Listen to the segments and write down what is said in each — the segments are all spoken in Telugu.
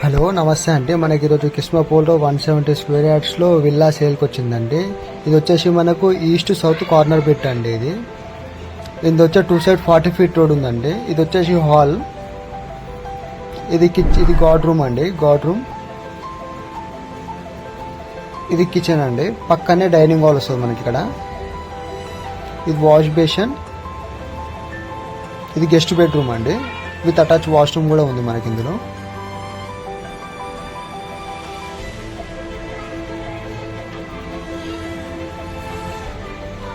హలో నమస్తే అండి. మనకి ఈరోజు కిస్మాపూల్లో 170 స్క్వేర్ యార్డ్స్లో విల్లా సేల్కి వచ్చిందండి. ఇది వచ్చేసి మనకు ఈస్ట్ సౌత్ కార్నర్ బిట్ అండి. ఇది వచ్చే 2 సైడ్ 40 ఫీట్ రోడ్ ఉందండి. ఇది వచ్చేసి హాల్, ఇది గాడ్ రూమ్ అండి. గాడ్ రూమ్, ఇది కిచెన్ అండి. పక్కనే డైనింగ్ హాల్ వస్తుంది మనకి ఇక్కడ. ఇది వాష్ బేషన్, ఇది గెస్ట్ బెడ్రూమ్ అండి. విత్ అటాచ్ వాష్రూమ్ కూడా ఉంది మనకి ఇందులో.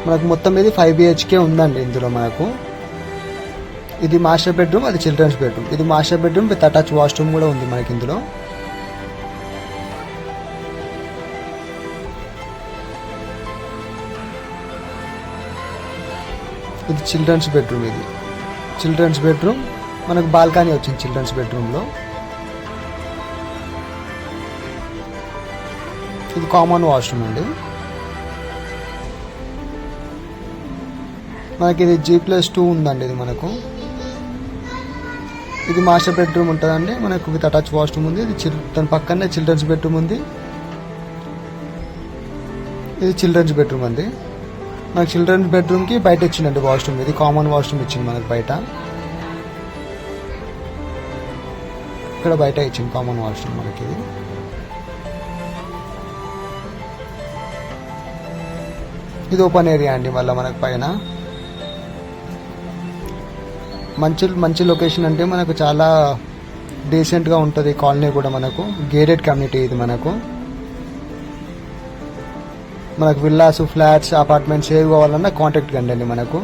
మనకు మొత్తం ఇది 5 BHK ఉందండి ఇందులో మనకు. ఇది మాస్టర్ బెడ్రూమ్, అది చిల్డ్రన్స్ బెడ్రూమ్. ఇది master bedroom with attach washroom కూడా ఉంది మనకి ఇందులో. ఇది చిల్డ్రన్స్ బెడ్రూమ్. ఇది చిల్డ్రన్స్ బెడ్రూమ్, మనకు బాల్కనీ వచ్చింది చిల్డ్రన్స్ బెడ్రూమ్లో. ఇది కామన్ వాష్రూమ్ అండి. మనకి ఇది G+2 ఉందండి. ఇది మనకు ఇది మాస్టర్ బెడ్రూమ్ ఉంటుందండి. మనకు విత్ అటాచ్ వాష్రూమ్ ఉంది. ఇది దాని పక్కనే చిల్డ్రన్స్ బెడ్రూమ్ ఉంది. ఇది చిల్డ్రన్స్ బెడ్రూమ్ అండి. మనకు చిల్డ్రన్స్ బెడ్రూమ్కి బయట ఇచ్చిందండి వాష్రూమ్. ఇది కామన్ వాష్రూమ్ ఇచ్చింది మనకు బయట. ఇక్కడ బయట ఇచ్చింది కామన్ వాష్రూమ్ మనకి. ఇది ఓపెన్ ఏరియా అండి. మళ్ళీ మనకు పైన మంచి లొకేషన్ అంటే మనకు చాలా డీసెంట్గా ఉంటుంది. కాలనీ కూడా మనకు గేటెడ్ కమ్యూనిటీ. ఇది మనకు విల్లాస్, ఫ్లాట్స్, అపార్ట్మెంట్స్ ఏవి కావాలన్నా కాంటాక్ట్ కండి మనకు.